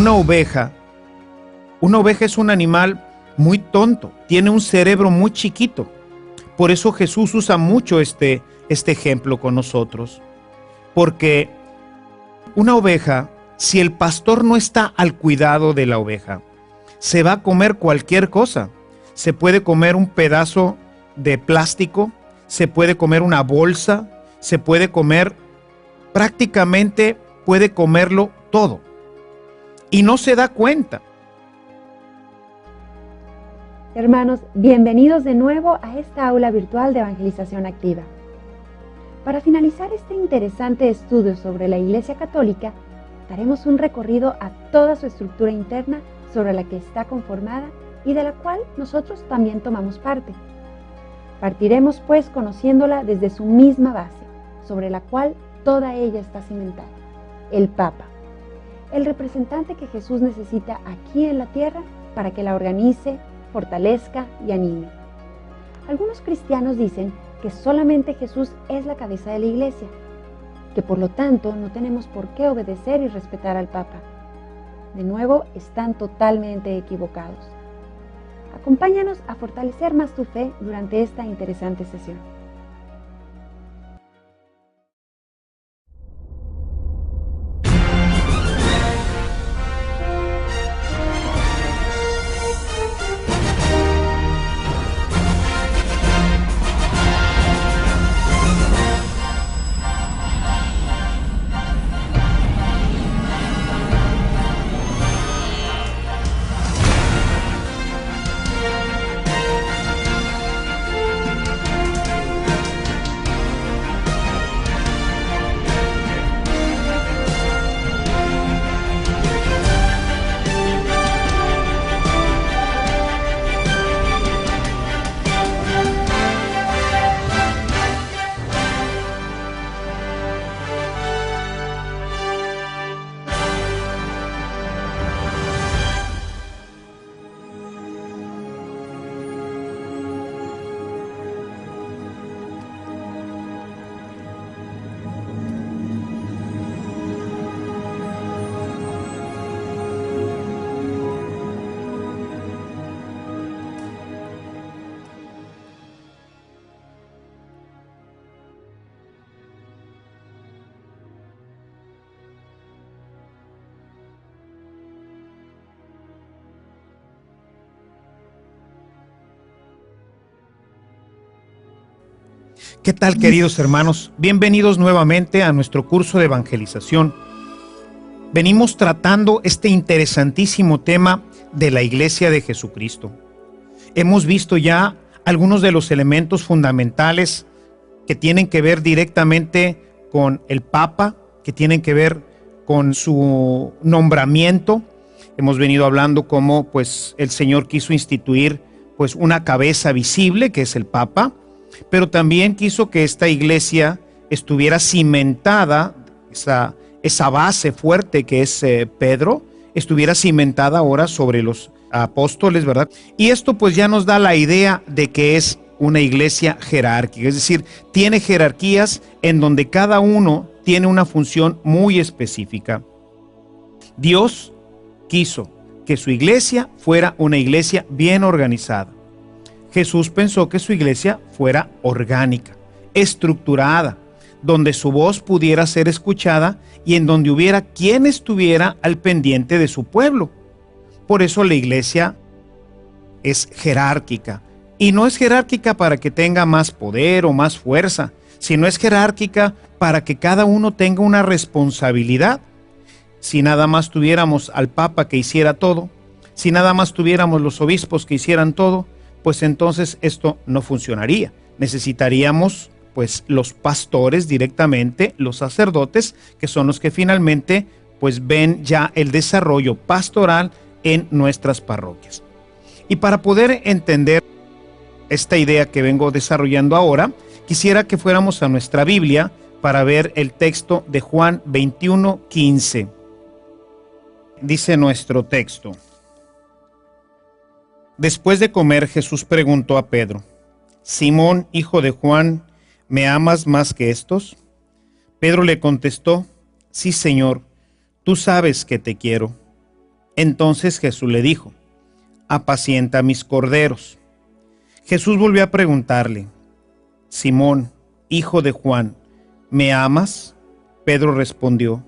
una oveja es un animal muy tonto, tiene un cerebro muy chiquito. Por eso Jesús usa mucho este ejemplo con nosotros. Porque una oveja, si el pastor no está al cuidado de la oveja, se va a comer cualquier cosa. Se puede comer un pedazo de plástico, se puede comer una bolsa, se puede comer, prácticamente puede comerlo todo. Y no se da cuenta. Hermanos, bienvenidos de nuevo a esta aula virtual de evangelización activa. Para finalizar este interesante estudio sobre la Iglesia Católica, daremos un recorrido a toda su estructura interna sobre la que está conformada y de la cual nosotros también tomamos parte. Partiremos pues conociéndola desde su misma base, sobre la cual toda ella está cimentada, el Papa, el representante que Jesús necesita aquí en la tierra para que la organice, fortalezca y anime. Algunos cristianos dicen que solamente Jesús es la cabeza de la Iglesia, que por lo tanto no tenemos por qué obedecer y respetar al Papa. De nuevo, están totalmente equivocados. Acompáñanos a fortalecer más tu fe durante esta interesante sesión. ¿Qué tal, queridos hermanos? Bienvenidos nuevamente a nuestro curso de evangelización. Venimos tratando este interesantísimo tema de la Iglesia de Jesucristo. Hemos visto ya algunos de los elementos fundamentales que tienen que ver directamente con el Papa, que tienen que ver con su nombramiento. Hemos venido hablando cómo pues el Señor quiso instituir pues una cabeza visible, que es el Papa, pero también quiso que esta iglesia estuviera cimentada, esa base fuerte que es Pedro, estuviera cimentada ahora sobre los apóstoles, ¿verdad? Y esto pues ya nos da la idea de que es una iglesia jerárquica, es decir, tiene jerarquías en donde cada uno tiene una función muy específica. Dios quiso que su iglesia fuera una iglesia bien organizada. Jesús pensó que su iglesia fuera orgánica, estructurada, donde su voz pudiera ser escuchada y en donde hubiera quien estuviera al pendiente de su pueblo. Por eso la iglesia es jerárquica. Y no es jerárquica para que tenga más poder o más fuerza, sino es jerárquica para que cada uno tenga una responsabilidad. Si nada más tuviéramos al Papa que hiciera todo, si nada más tuviéramos los obispos que hicieran todo, pues entonces esto no funcionaría. Necesitaríamos pues los pastores directamente, los sacerdotes, que son los que finalmente pues ven ya el desarrollo pastoral en nuestras parroquias. Y para poder entender esta idea que vengo desarrollando ahora, quisiera que fuéramos a nuestra Biblia para ver el texto de Juan 21:15. Dice nuestro texto: Después de comer, Jesús preguntó a Pedro: Simón, hijo de Juan, ¿me amas más que estos? Pedro le contestó: Sí, Señor, tú sabes que te quiero. Entonces Jesús le dijo: apacienta mis corderos. Jesús volvió a preguntarle: Simón, hijo de Juan, ¿me amas? Pedro respondió: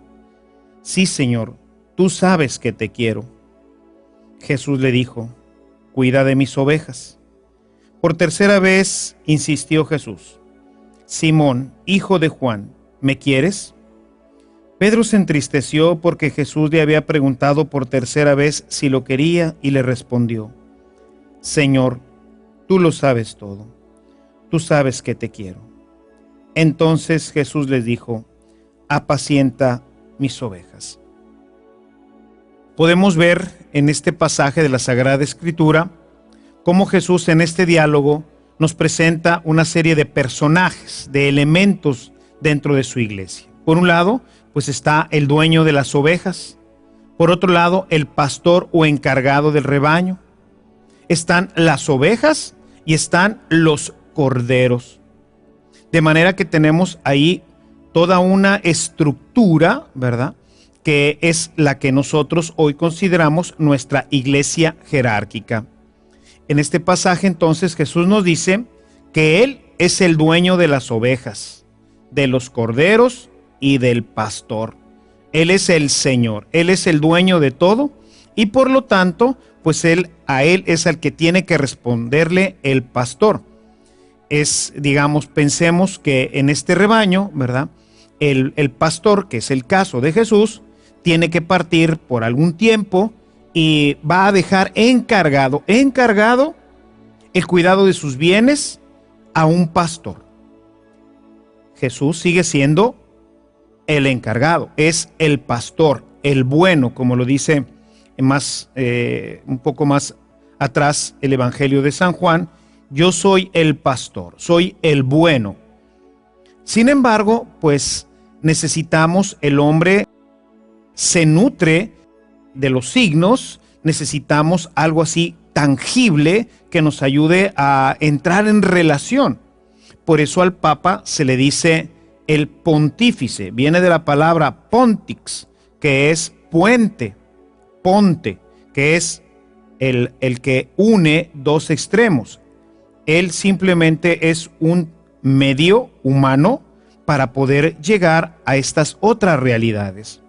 sí, Señor, tú sabes que te quiero. Jesús le dijo: cuida de mis ovejas. Por tercera vez insistió Jesús: Simón, hijo de Juan, ¿me quieres? Pedro se entristeció porque Jesús le había preguntado por tercera vez si lo quería y le respondió: Señor, tú lo sabes todo, tú sabes que te quiero. Entonces Jesús les dijo: apacienta mis ovejas. Podemos ver en este pasaje de la Sagrada Escritura cómo Jesús en este diálogo nos presenta una serie de personajes, de elementos dentro de su iglesia. Por un lado, pues está el dueño de las ovejas. Por otro lado, el pastor o encargado del rebaño. Están las ovejas y están los corderos. De manera que tenemos ahí toda una estructura, ¿verdad?, que es la que nosotros hoy consideramos nuestra iglesia jerárquica. En este pasaje entonces Jesús nos dice que Él es el dueño de las ovejas, de los corderos y del pastor. Él es el Señor, Él es el dueño de todo y por lo tanto, pues a Él es al que tiene que responderle el pastor. Es, digamos, pensemos que en este rebaño, ¿verdad?, el pastor, que es el caso de Jesús, tiene que partir por algún tiempo y va a dejar encargado el cuidado de sus bienes a un pastor. Jesús sigue siendo el encargado, es el pastor, el bueno, como lo dice un poco más atrás el Evangelio de San Juan: yo soy el pastor, soy el bueno. Sin embargo, pues necesitamos, el hombre se nutre de los signos, necesitamos algo así tangible que nos ayude a entrar en relación. Por eso al Papa se le dice el pontífice, viene de la palabra pontix, que es puente, ponte, que es el que une dos extremos. Él simplemente es un medio humano para poder llegar a estas otras realidades.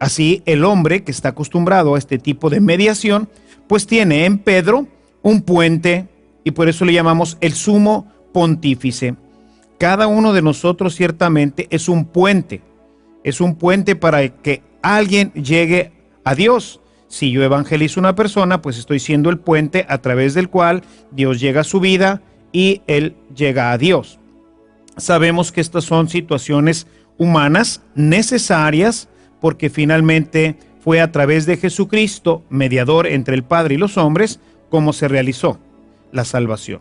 Así, el hombre que está acostumbrado a este tipo de mediación, pues tiene en Pedro un puente, y por eso le llamamos el sumo pontífice. Cada uno de nosotros ciertamente es un puente para que alguien llegue a Dios. Si yo evangelizo a una persona, pues estoy siendo el puente a través del cual Dios llega a su vida y él llega a Dios. Sabemos que estas son situaciones humanas necesarias, porque finalmente fue a través de Jesucristo, mediador entre el Padre y los hombres, como se realizó la salvación.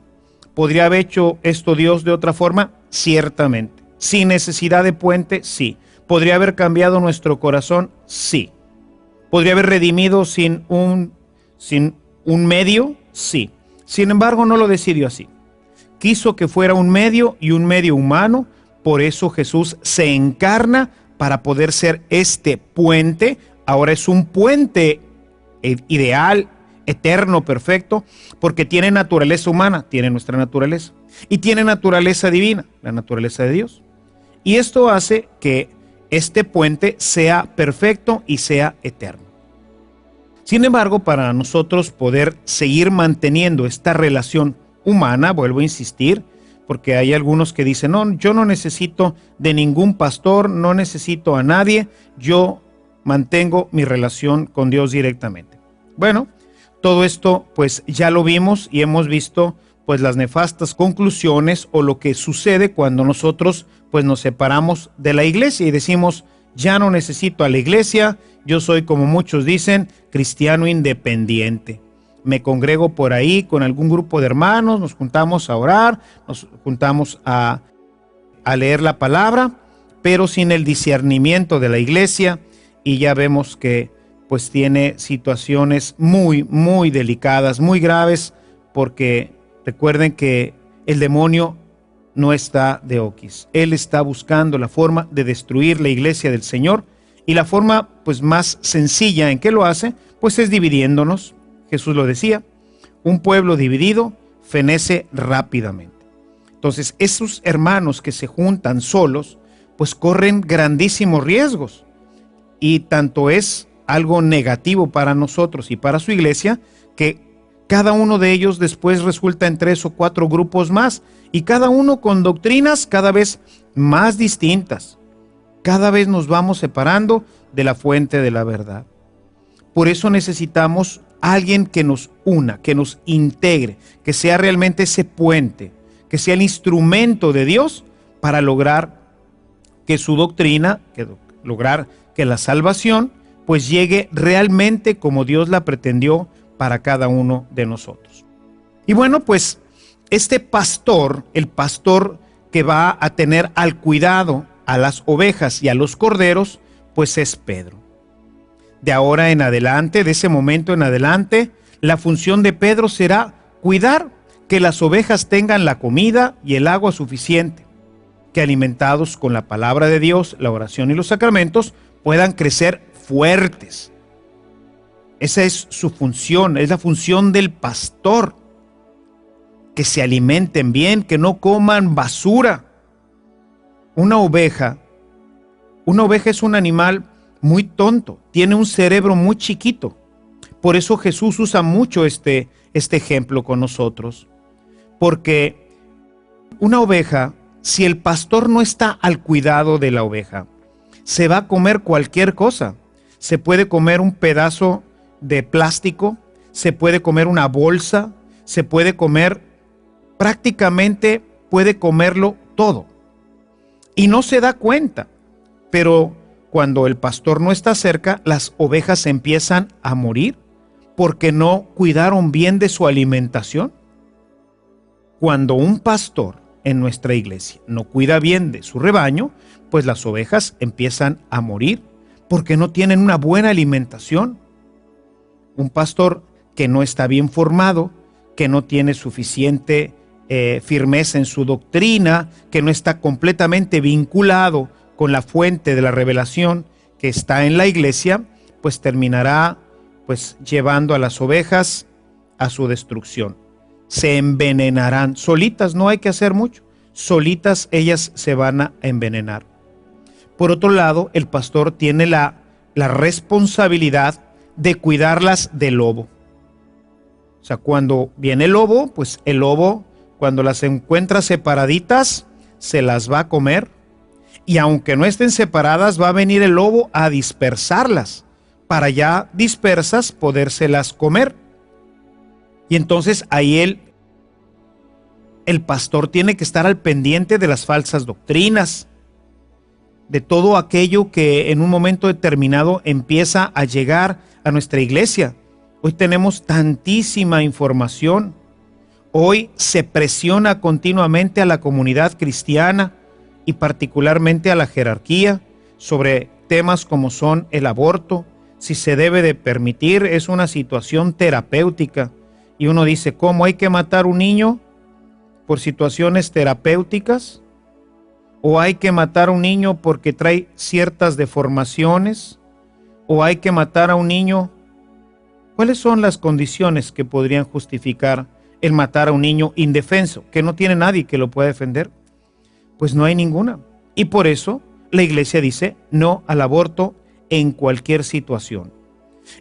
¿Podría haber hecho esto Dios de otra forma? Ciertamente. ¿Sin necesidad de puente? Sí. ¿Podría haber cambiado nuestro corazón? Sí. ¿Podría haber redimido sin un medio? Sí. Sin embargo, no lo decidió así. Quiso que fuera un medio y un medio humano, por eso Jesús se encarna para poder ser este puente. Ahora es un puente ideal, eterno, perfecto, porque tiene naturaleza humana, tiene nuestra naturaleza, y tiene naturaleza divina, la naturaleza de Dios. Y esto hace que este puente sea perfecto y sea eterno. Sin embargo, para nosotros poder seguir manteniendo esta relación humana, vuelvo a insistir, porque hay algunos que dicen: no, yo no necesito de ningún pastor, no necesito a nadie, yo mantengo mi relación con Dios directamente. Bueno, todo esto pues ya lo vimos y hemos visto pues las nefastas conclusiones o lo que sucede cuando nosotros pues nos separamos de la iglesia y decimos: ya no necesito a la iglesia, yo soy, como muchos dicen, cristiano independiente. Me congrego por ahí con algún grupo de hermanos, nos juntamos a orar, nos juntamos a leer la palabra, pero sin el discernimiento de la iglesia, y ya vemos que pues tiene situaciones muy, muy delicadas, muy graves, porque recuerden que el demonio no está de oquis. Él está buscando la forma de destruir la iglesia del Señor, Y la forma pues más sencilla en que lo hace, pues es dividiéndonos. Jesús lo decía, un pueblo dividido fenece rápidamente. Entonces, esos hermanos que se juntan solos, pues corren grandísimos riesgos. Y tanto es algo negativo para nosotros y para su iglesia, que cada uno de ellos después resulta en 3 o 4 grupos más, y cada uno con doctrinas cada vez más distintas. Cada vez nos vamos separando de la fuente de la verdad. Por eso necesitamos alguien que nos una, que nos integre, que sea realmente ese puente, que sea el instrumento de Dios para lograr que su doctrina, lograr que la salvación, pues llegue realmente como Dios la pretendió para cada uno de nosotros. Y bueno, pues este pastor, el pastor que va a tener al cuidado a las ovejas y a los corderos, pues es Pedro. De ahora en adelante, de ese momento en adelante, la función de Pedro será cuidar que las ovejas tengan la comida y el agua suficiente, que alimentados con la palabra de Dios, la oración y los sacramentos, puedan crecer fuertes. Esa es su función, es la función del pastor. Que se alimenten bien, que no coman basura. Una oveja es un animal muy tonto, tiene un cerebro muy chiquito. Por eso Jesús usa mucho este ejemplo con nosotros. Porque una oveja, si el pastor no está al cuidado de la oveja, se va a comer cualquier cosa. Se puede comer un pedazo de plástico, se puede comer una bolsa, se puede comer, prácticamente puede comerlo todo. Y no se da cuenta, pero cuando el pastor no está cerca, las ovejas empiezan a morir porque no cuidaron bien de su alimentación. Cuando un pastor en nuestra iglesia no cuida bien de su rebaño, pues las ovejas empiezan a morir porque no tienen una buena alimentación. Un pastor que no está bien formado, que no tiene suficiente firmeza en su doctrina, que no está completamente vinculado con la fuente de la revelación que está en la iglesia, pues terminará pues llevando a las ovejas a su destrucción. Se envenenarán solitas, no hay que hacer mucho, solitas ellas se van a envenenar. Por otro lado, el pastor tiene la responsabilidad de cuidarlas del lobo. O sea, cuando viene el lobo, pues el lobo, cuando las encuentra separaditas, se las va a comer. Y aunque no estén separadas, va a venir el lobo a dispersarlas, para ya dispersas podérselas comer. Y entonces ahí el pastor tiene que estar al pendiente de las falsas doctrinas, de todo aquello que en un momento determinado empieza a llegar a nuestra iglesia. Hoy tenemos tantísima información. Hoy se presiona continuamente a la comunidad cristiana y particularmente a la jerarquía sobre temas como son el aborto, si se debe de permitir, es una situación terapéutica. Y uno dice, ¿cómo hay que matar un niño por situaciones terapéuticas? ¿O hay que matar a un niño porque trae ciertas deformaciones? ¿O hay que matar a un niño? ¿Cuáles son las condiciones que podrían justificar el matar a un niño indefenso, que no tiene nadie que lo pueda defender? Pues no hay ninguna. Y por eso la iglesia dice no al aborto en cualquier situación.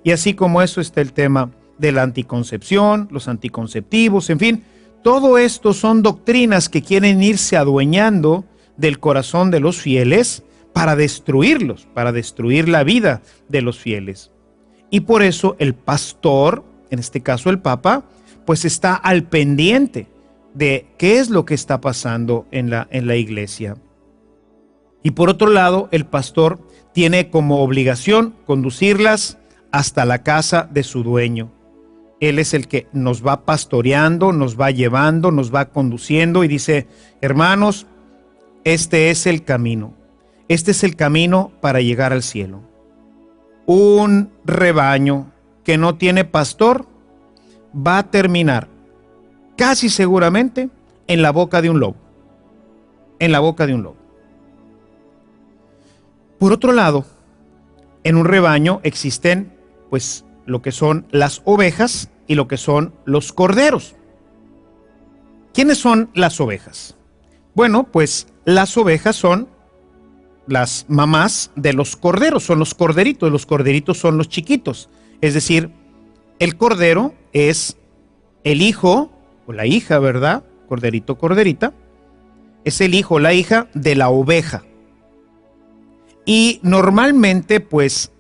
Y así como eso está el tema de la anticoncepción, los anticonceptivos, en fin, todo esto son doctrinas que quieren irse adueñando del corazón de los fieles para destruirlos, para destruir la vida de los fieles. Y por eso el pastor, en este caso el Papa, pues está al pendiente de qué es lo que está pasando en la iglesia. Y por otro lado, el pastor tiene como obligación conducirlas hasta la casa de su dueño. Él es el que nos va pastoreando, nos va llevando, nos va conduciendo y dice, hermanos, este es el camino. Este es el camino para llegar al cielo. Un rebaño que no tiene pastor va a terminar casi seguramente en la boca de un lobo. En la boca de un lobo. Por otro lado, En un rebaño existen, pues, lo que son las ovejas y lo que son los corderos. ¿Quiénes son las ovejas? Bueno, pues las ovejas son las mamás de los corderos, son los corderitos son los chiquitos. Es decir, el cordero es el hijo o la hija, ¿verdad? Corderito, corderita, es el hijo o la hija de la oveja. Y normalmente, pues,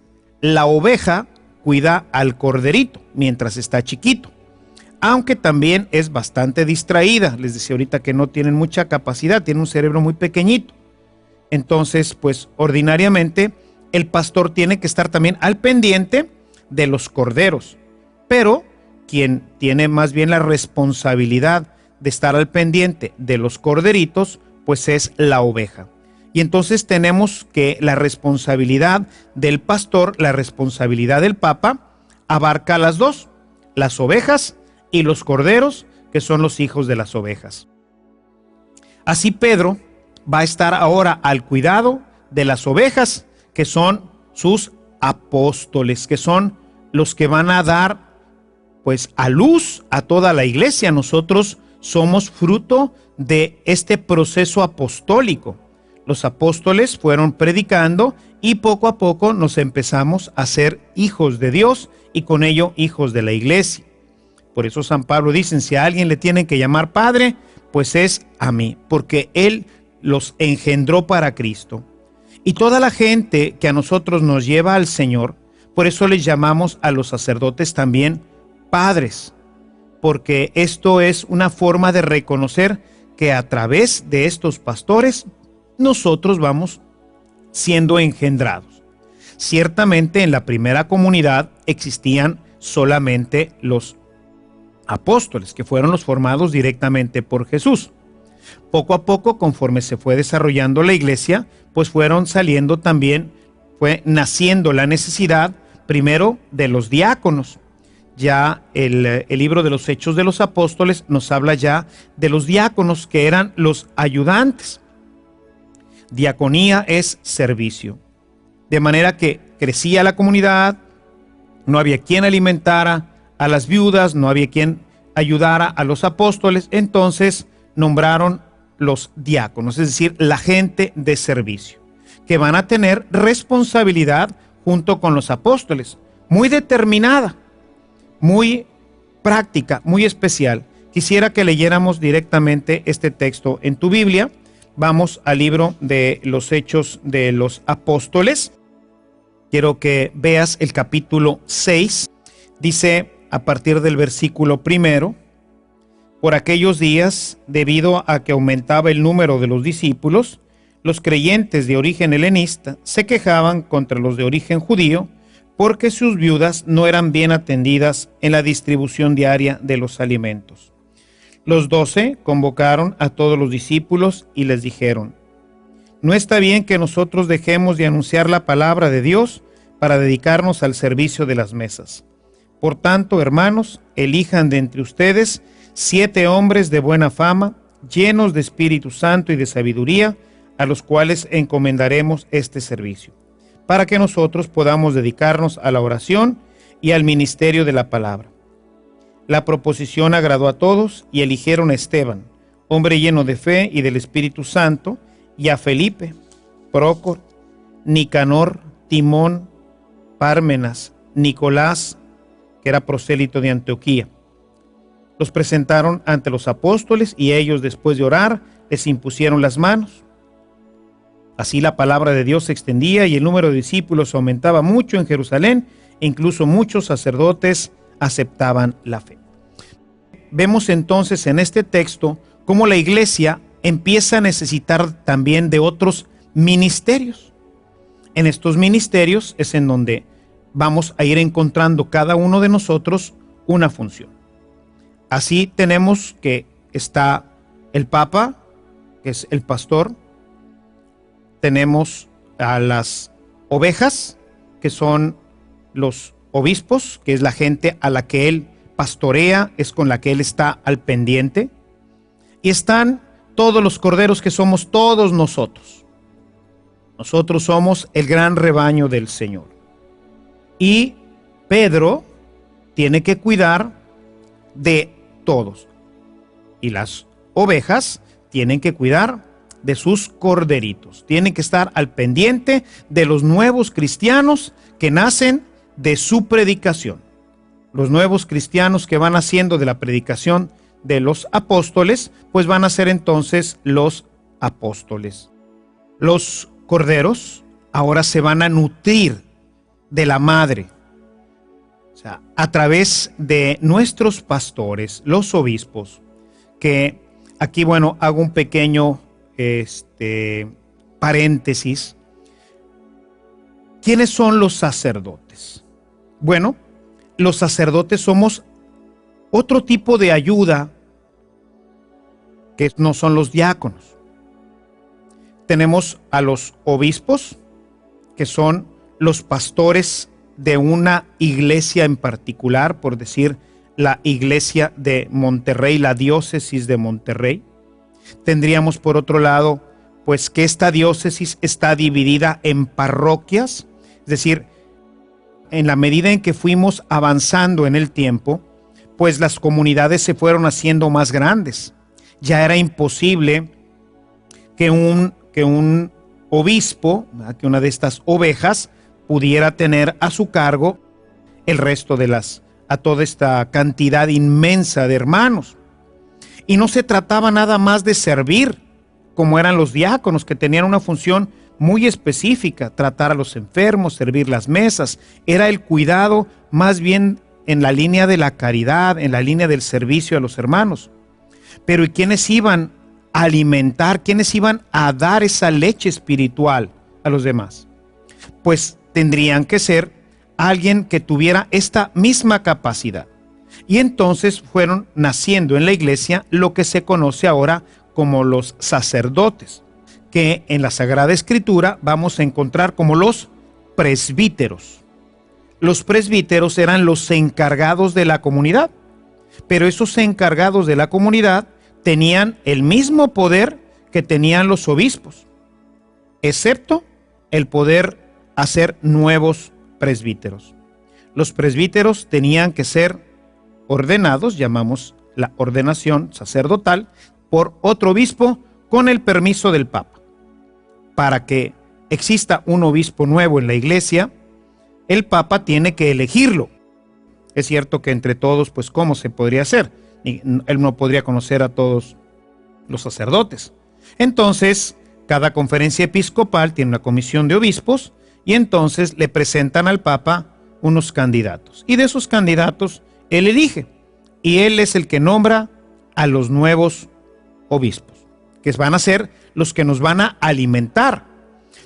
la oveja cuida al corderito mientras está chiquito, aunque también es bastante distraída. Les decía ahorita que no tienen mucha capacidad, tienen un cerebro muy pequeñito. Entonces, pues, ordinariamente, el pastor tiene que estar también al pendiente de los corderos, pero quien tiene más bien la responsabilidad de estar al pendiente de los corderitos, pues es la oveja. Y entonces tenemos que la responsabilidad del pastor, la responsabilidad del papa, abarca las dos, las ovejas y los corderos, que son los hijos de las ovejas. Así Pedro va a estar ahora al cuidado de las ovejas, que son sus apóstoles, que son los que van a dar, pues, a luz a toda la iglesia. Nosotros somos fruto de este proceso apostólico. Los apóstoles fueron predicando y poco a poco nos empezamos a ser hijos de Dios y con ello hijos de la iglesia. Por eso San Pablo dice, si a alguien le tienen que llamar padre, pues es a mí, porque él los engendró para Cristo. Y toda la gente que a nosotros nos lleva al Señor, por eso les llamamos a los sacerdotes también padres, porque esto es una forma de reconocer que a través de estos pastores nosotros vamos siendo engendrados. Ciertamente en la primera comunidad existían solamente los apóstoles, que fueron los formados directamente por Jesús. Poco a poco, conforme se fue desarrollando la iglesia, pues fueron saliendo también, fue naciendo la necesidad primero de los diáconos. Ya el libro de los Hechos de los Apóstoles nos habla ya de los diáconos, que eran los ayudantes. Diaconía es servicio. De manera que crecía la comunidad, no había quien alimentara a las viudas, no había quien ayudara a los apóstoles, entonces nombraron los diáconos, es decir, la gente de servicio, que van a tener responsabilidad junto con los apóstoles, muy determinada, muy práctica, muy especial. Quisiera que leyéramos directamente este texto en tu Biblia. Vamos al libro de los Hechos de los Apóstoles. Quiero que veas el capítulo 6. Dice a partir del versículo 1: por aquellos días, debido a que aumentaba el número de los discípulos, los creyentes de origen helenista se quejaban contra los de origen judío, porque sus viudas no eran bien atendidas en la distribución diaria de los alimentos. Los 12 convocaron a todos los discípulos y les dijeron: no está bien que nosotros dejemos de anunciar la palabra de Dios para dedicarnos al servicio de las mesas. Por tanto, hermanos, elijan de entre ustedes 7 hombres de buena fama, llenos de Espíritu Santo y de sabiduría, a los cuales encomendaremos este servicio, para que nosotros podamos dedicarnos a la oración y al ministerio de la palabra. La proposición agradó a todos y eligieron a Esteban, hombre lleno de fe y del Espíritu Santo, y a Felipe, Prócoro, Nicanor, Timón, Pármenas, Nicolás, que era prosélito de Antioquía. Los presentaron ante los apóstoles y ellos, después de orar, les impusieron las manos. Así la palabra de Dios se extendía y el número de discípulos aumentaba mucho en Jerusalén, e incluso muchos sacerdotes aceptaban la fe. Vemos entonces en este texto cómo la iglesia empieza a necesitar también de otros ministerios. En estos ministerios es en donde vamos a ir encontrando cada uno de nosotros una función. Así tenemos que está el Papa, que es el pastor. Tenemos a las ovejas, que son los obispos, que es la gente a la que él pastorea, es con la que él está al pendiente. Y están todos los corderos, que somos todos nosotros. Nosotros somos el gran rebaño del Señor. y Pedro tiene que cuidar de todos. Y las ovejas tienen que cuidar de sus corderitos. Tienen que estar al pendiente de los nuevos cristianos que nacen de su predicación. Los nuevos cristianos que van haciendo de la predicación de los apóstoles, pues van a ser entonces los apóstoles. Los corderos ahora se van a nutrir de la madre, o sea, a través de nuestros pastores, los obispos, que aquí, bueno, hago un pequeño paréntesis. ¿Quiénes son los sacerdotes? Bueno, los sacerdotes somos otro tipo de ayuda que no son los diáconos. Tenemos a los obispos, que son los pastores de una iglesia en particular, por decir, la iglesia de Monterrey, la diócesis de Monterrey. Tendríamos por otro lado, pues que esta diócesis está dividida en parroquias, es decir, en la medida en que fuimos avanzando en el tiempo, pues las comunidades se fueron haciendo más grandes. Ya era imposible que un obispo, que una de estas ovejas, pudiera tener a su cargo el resto de a toda esta cantidad inmensa de hermanos. Y no se trataba nada más de servir, como eran los diáconos, que tenían una función muy específica: tratar a los enfermos, servir las mesas. Era el cuidado más bien en la línea de la caridad, en la línea del servicio a los hermanos. Pero ¿y quiénes iban a alimentar, quiénes iban a dar esa leche espiritual a los demás? Pues tendrían que ser alguien que tuviera esta misma capacidad. Y entonces fueron naciendo en la iglesia lo que se conoce ahora como los sacerdotes, que en la Sagrada Escritura vamos a encontrar como los presbíteros. Los presbíteros eran los encargados de la comunidad, pero esos encargados de la comunidad tenían el mismo poder que tenían los obispos, excepto el poder hacer nuevos presbíteros. Los presbíteros tenían que ser ordenados, llamamos la ordenación sacerdotal, por otro obispo con el permiso del Papa. Para que exista un obispo nuevo en la iglesia, el Papa tiene que elegirlo. Es cierto que entre todos, pues, ¿cómo se podría hacer? Él no podría conocer a todos los sacerdotes. Entonces, cada conferencia episcopal tiene una comisión de obispos y entonces le presentan al Papa unos candidatos. Y de esos candidatos, él elige. Y él es el que nombra a los nuevos obispos, que van a ser los que nos van a alimentar.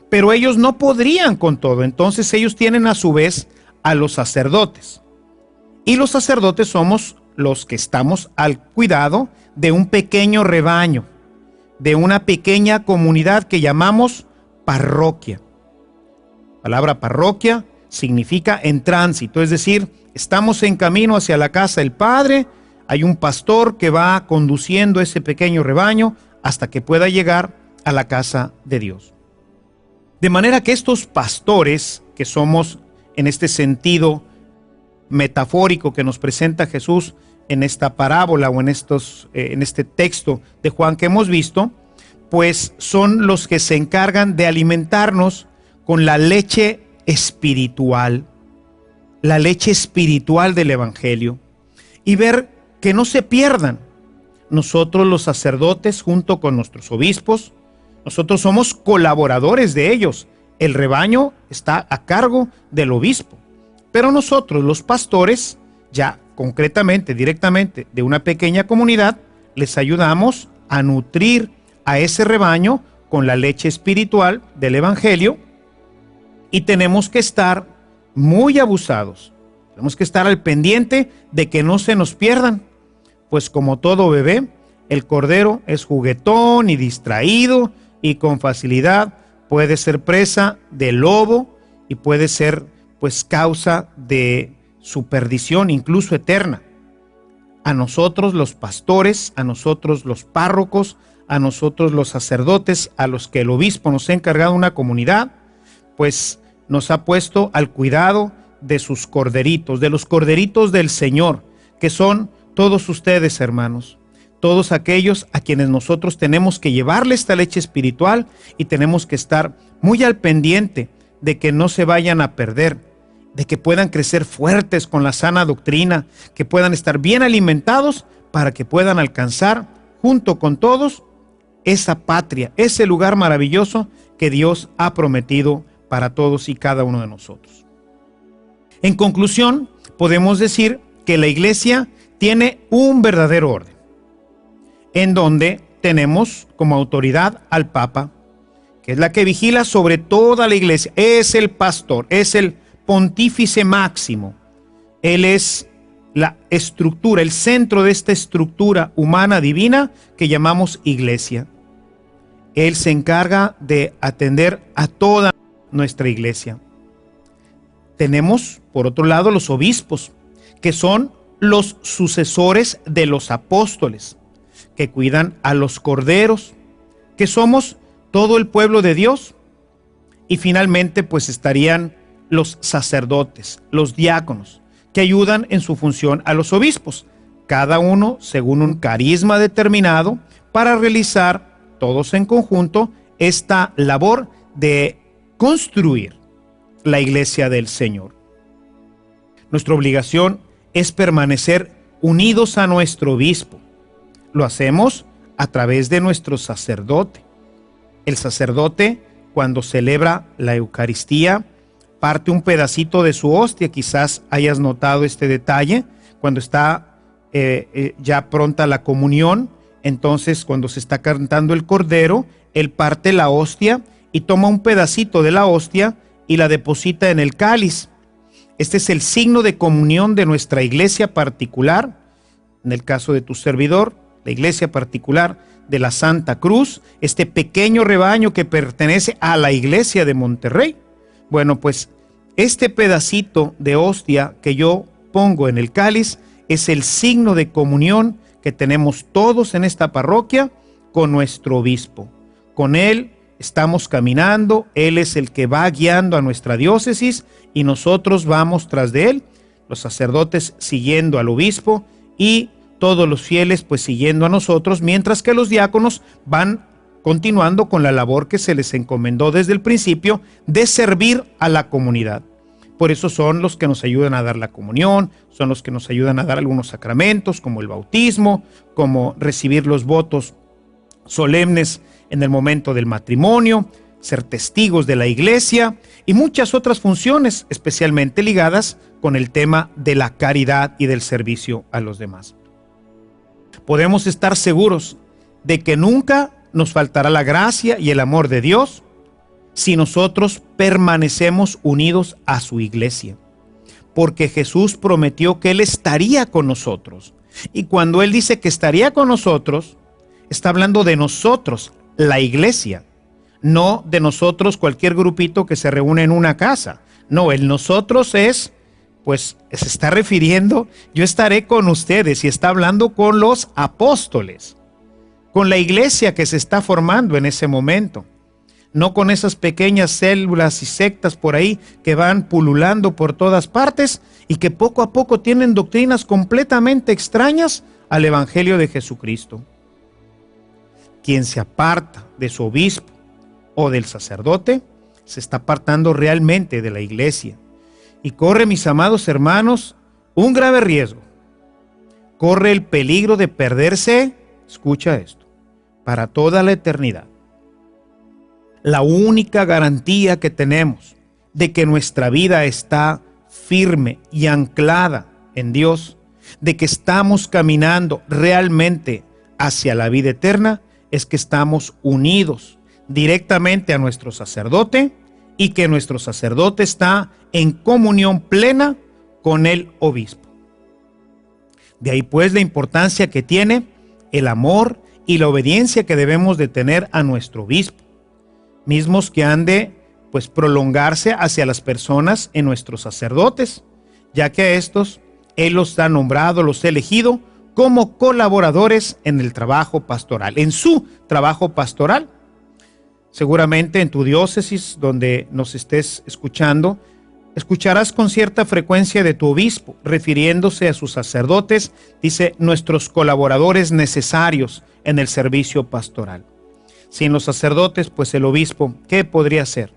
Pero ellos no podrían con todo. Entonces ellos tienen a su vez a los sacerdotes. Y los sacerdotes somos los que estamos al cuidado de un pequeño rebaño, de una pequeña comunidad que llamamos parroquia. La palabra parroquia significa en tránsito, es decir, estamos en camino hacia la casa del Padre, hay un pastor que va conduciendo ese pequeño rebaño hasta que pueda llegar a la casa de Dios. De manera que estos pastores, que somos en este sentido metafórico que nos presenta Jesús en esta parábola o en este texto de Juan que hemos visto, pues son los que se encargan de alimentarnos con la leche espiritual del Evangelio, y ver que no se pierdan. Nosotros los sacerdotes, junto con nuestros obispos, nosotros somos colaboradores de ellos. El rebaño está a cargo del obispo, pero nosotros los pastores, ya concretamente, directamente de una pequeña comunidad, les ayudamos a nutrir a ese rebaño con la leche espiritual del Evangelio. Y tenemos que estar muy abusados, tenemos que estar al pendiente de que no se nos pierdan, pues como todo bebé, el cordero es juguetón y distraído y con facilidad puede ser presa del lobo y puede ser pues causa de su perdición, incluso eterna. A nosotros los pastores, a nosotros los párrocos, a nosotros los sacerdotes, a los que el obispo nos ha encargado una comunidad, pues nos ha puesto al cuidado de sus corderitos, de los corderitos del Señor, que son todos ustedes, hermanos, todos aquellos a quienes nosotros tenemos que llevarle esta leche espiritual y tenemos que estar muy al pendiente de que no se vayan a perder, de que puedan crecer fuertes con la sana doctrina, que puedan estar bien alimentados para que puedan alcanzar junto con todos esa patria, ese lugar maravilloso que Dios ha prometido para todos y cada uno de nosotros. En conclusión, podemos decir que la iglesia tiene un verdadero orden, en donde tenemos como autoridad al Papa, que es la que vigila sobre toda la iglesia, es el pastor, es el pontífice máximo. Él es la estructura, el centro de esta estructura humana divina que llamamos iglesia. Él se encarga de atender a toda nuestra iglesia. Tenemos, por otro lado, los obispos, que son los sucesores de los apóstoles, que cuidan a los corderos, que somos todo el pueblo de Dios. Y finalmente, pues estarían los sacerdotes, los diáconos, que ayudan en su función a los obispos, cada uno según un carisma determinado, para realizar todos en conjunto esta labor de construir la iglesia del Señor. Nuestra obligación es permanecer unidos a nuestro obispo. Lo hacemos a través de nuestro sacerdote. El sacerdote, cuando celebra la Eucaristía, parte un pedacito de su hostia. Quizás hayas notado este detalle. Cuando está ya pronta la comunión, entonces cuando se está cantando el cordero, él parte la hostia y toma un pedacito de la hostia y la deposita en el cáliz. Este es el signo de comunión de nuestra iglesia particular, en el caso de tu servidor, la iglesia particular de la Santa Cruz, este pequeño rebaño que pertenece a la iglesia de Monterrey. Bueno, pues este pedacito de hostia que yo pongo en el cáliz es el signo de comunión que tenemos todos en esta parroquia con nuestro obispo. Con él estamos caminando, él es el que va guiando a nuestra diócesis y nosotros vamos tras de él, los sacerdotes siguiendo al obispo y todos los fieles pues siguiendo a nosotros, mientras que los diáconos van continuando con la labor que se les encomendó desde el principio de servir a la comunidad. Por eso son los que nos ayudan a dar la comunión, son los que nos ayudan a dar algunos sacramentos como el bautismo, como recibir los votos solemnes en el momento del matrimonio, ser testigos de la iglesia y muchas otras funciones especialmente ligadas con el tema de la caridad y del servicio a los demás. Podemos estar seguros de que nunca nos faltará la gracia y el amor de Dios si nosotros permanecemos unidos a su iglesia, porque Jesús prometió que Él estaría con nosotros. Y cuando Él dice que estaría con nosotros, está hablando de nosotros, la iglesia, no de nosotros cualquier grupito que se reúne en una casa. No, el nosotros es, pues se está refiriendo, yo estaré con ustedes, y está hablando con los apóstoles, con la iglesia que se está formando en ese momento. No con esas pequeñas células y sectas por ahí que van pululando por todas partes y que poco a poco tienen doctrinas completamente extrañas al Evangelio de Jesucristo. Quien se aparta de su obispo o del sacerdote se está apartando realmente de la iglesia y corre, mis amados hermanos, un grave riesgo. Corre el peligro de perderse, escucha esto, para toda la eternidad. La única garantía que tenemos de que nuestra vida está firme y anclada en Dios, de que estamos caminando realmente hacia la vida eterna, es que estamos unidos directamente a nuestro sacerdote y que nuestro sacerdote está en comunión plena con el obispo. De ahí pues la importancia que tiene el amor y la obediencia que debemos de tener a nuestro obispo, mismos que han de pues prolongarse hacia las personas en nuestros sacerdotes, ya que a estos Él los ha nombrado, los ha elegido como colaboradores en el trabajo pastoral, en su trabajo pastoral. Seguramente en tu diócesis donde nos estés escuchando, Escucharás con cierta frecuencia de tu obispo, refiriéndose a sus sacerdotes, dice, nuestros colaboradores necesarios en el servicio pastoral. Sin los sacerdotes, pues el obispo, ¿qué podría hacer?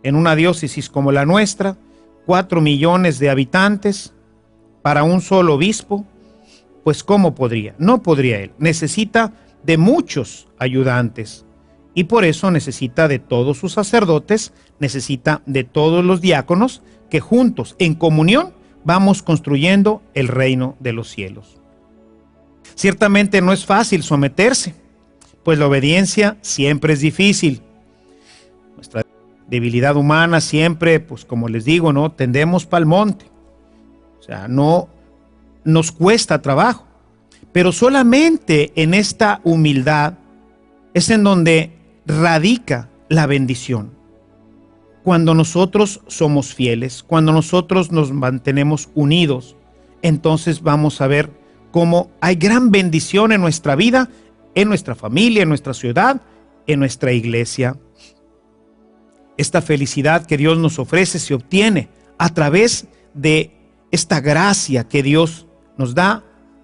En una diócesis como la nuestra, 4 millones de habitantes, para un solo obispo, pues ¿cómo podría? No podría él. Necesita de muchos ayudantes y por eso necesita de todos sus sacerdotes, necesita de todos los diáconos que juntos, en comunión, vamos construyendo el reino de los cielos. Ciertamente no es fácil someterse, pues la obediencia siempre es difícil. Nuestra debilidad humana siempre, pues como les digo, ¿no? Tendemos pa'l monte. O sea, no nos cuesta trabajo. Pero solamente en esta humildad es en donde radica la bendición. Cuando nosotros somos fieles, cuando nosotros nos mantenemos unidos, entonces vamos a ver cómo hay gran bendición en nuestra vida, en nuestra familia, en nuestra ciudad, en nuestra iglesia. Esta felicidad que Dios nos ofrece se obtiene a través de esta gracia que Dios nos da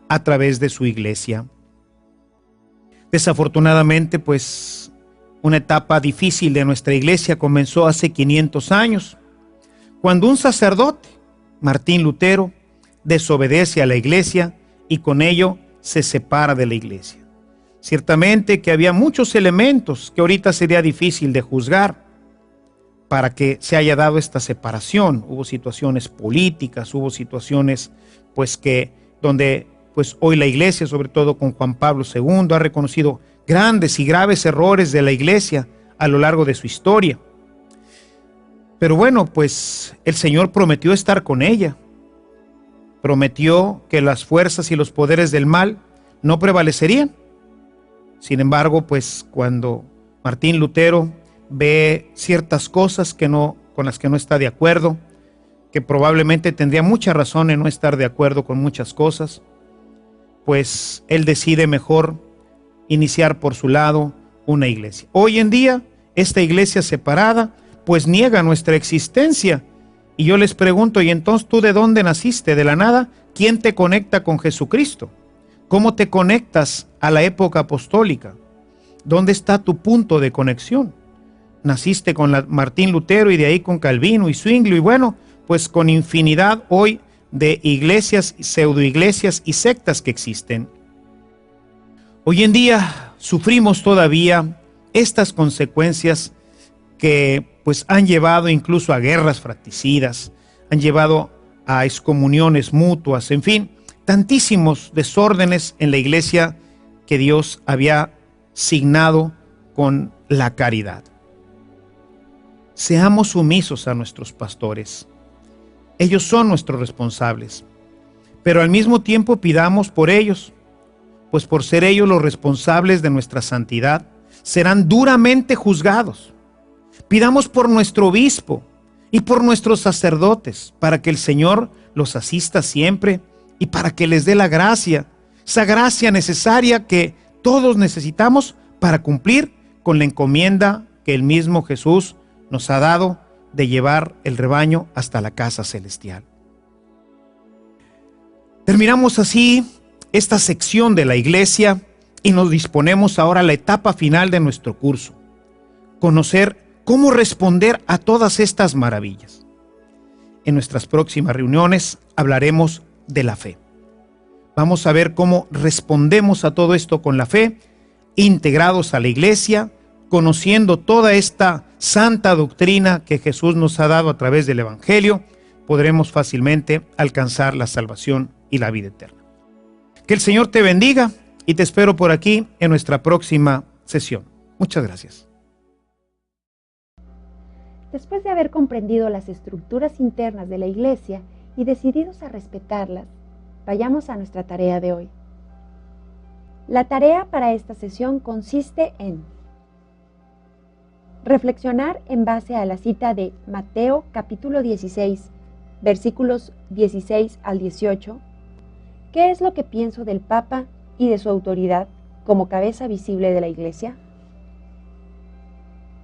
a través de su iglesia. Desafortunadamente, pues, una etapa difícil de nuestra iglesia comenzó hace 500 años, cuando un sacerdote, Martín Lutero, desobedece a la iglesia y con ello se separa de la iglesia. Ciertamente que había muchos elementos que ahorita sería difícil de juzgar para que se haya dado esta separación. Hubo situaciones políticas, hubo situaciones pues que donde pues hoy la iglesia, sobre todo con Juan Pablo II, ha reconocido grandes y graves errores de la iglesia a lo largo de su historia. Pero bueno, pues el Señor prometió estar con ella. Prometió que las fuerzas y los poderes del mal no prevalecerían. Sin embargo, pues cuando Martín Lutero ve ciertas cosas con las que no está de acuerdo, que probablemente tendría mucha razón en no estar de acuerdo con muchas cosas, pues él decide mejor iniciar por su lado una iglesia. Hoy en día, esta iglesia separada, pues niega nuestra existencia. Y yo les pregunto, ¿y entonces tú de dónde naciste? ¿De la nada? ¿Quién te conecta con Jesucristo? ¿Cómo te conectas a la época apostólica? ¿Dónde está tu punto de conexión? Naciste con Martín Lutero y de ahí con Calvino y Zwinglio y bueno, pues con infinidad hoy de iglesias, pseudoiglesias y sectas que existen. Hoy en día sufrimos todavía estas consecuencias que pues han llevado incluso a guerras fratricidas, han llevado a excomuniones mutuas, en fin, tantísimos desórdenes en la iglesia que Dios había signado con la caridad. Seamos sumisos a nuestros pastores. Ellos son nuestros responsables, pero al mismo tiempo pidamos por ellos, pues por ser ellos los responsables de nuestra santidad, serán duramente juzgados. Pidamos por nuestro obispo y por nuestros sacerdotes, para que el Señor los asista siempre y para que les dé la gracia, esa gracia necesaria que todos necesitamos para cumplir con la encomienda que el mismo Jesús nos ha dado de llevar el rebaño hasta la casa celestial. Terminamos así esta sección de la iglesia y nos disponemos ahora a la etapa final de nuestro curso, conocer cómo responder a todas estas maravillas. En nuestras próximas reuniones hablaremos de la fe. Vamos a ver cómo respondemos a todo esto con la fe, integrados a la iglesia, conociendo toda esta santa doctrina que Jesús nos ha dado a través del Evangelio, podremos fácilmente alcanzar la salvación y la vida eterna. Que el Señor te bendiga y te espero por aquí en nuestra próxima sesión. Muchas gracias. Después de haber comprendido las estructuras internas de la Iglesia y decididos a respetarlas, vayamos a nuestra tarea de hoy. La tarea para esta sesión consiste en reflexionar en base a la cita de Mateo capítulo 16, versículos 16 al 18, ¿qué es lo que pienso del Papa y de su autoridad como cabeza visible de la Iglesia?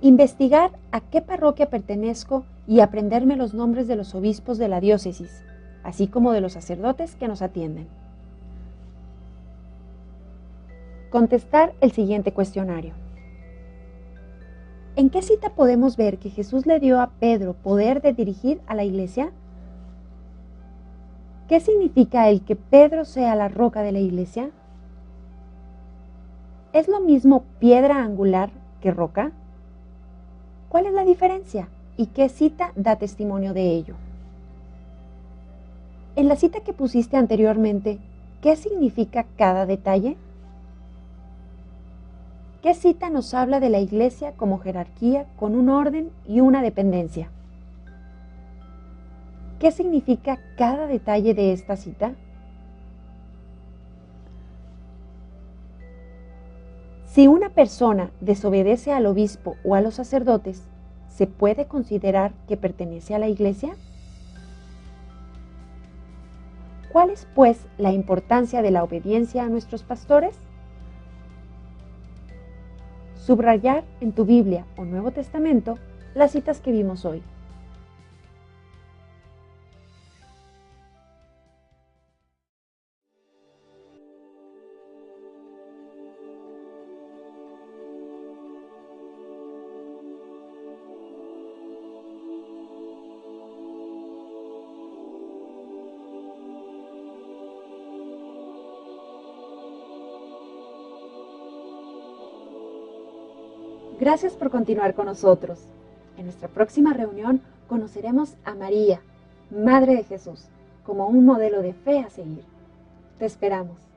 Investigar a qué parroquia pertenezco y aprenderme los nombres de los obispos de la diócesis, así como de los sacerdotes que nos atienden. Contestar el siguiente cuestionario. ¿En qué cita podemos ver que Jesús le dio a Pedro poder de dirigir a la iglesia? ¿Qué significa el que Pedro sea la roca de la iglesia? ¿Es lo mismo piedra angular que roca? ¿Cuál es la diferencia y qué cita da testimonio de ello? En la cita que pusiste anteriormente, ¿qué significa cada detalle? ¿Qué cita nos habla de la iglesia como jerarquía con un orden y una dependencia? ¿Qué significa cada detalle de esta cita? Si una persona desobedece al obispo o a los sacerdotes, ¿se puede considerar que pertenece a la iglesia? ¿Cuál es, pues, la importancia de la obediencia a nuestros pastores? Subrayar en tu Biblia o Nuevo Testamento las citas que vimos hoy. Gracias por continuar con nosotros. En nuestra próxima reunión conoceremos a María, Madre de Jesús, como un modelo de fe a seguir. Te esperamos.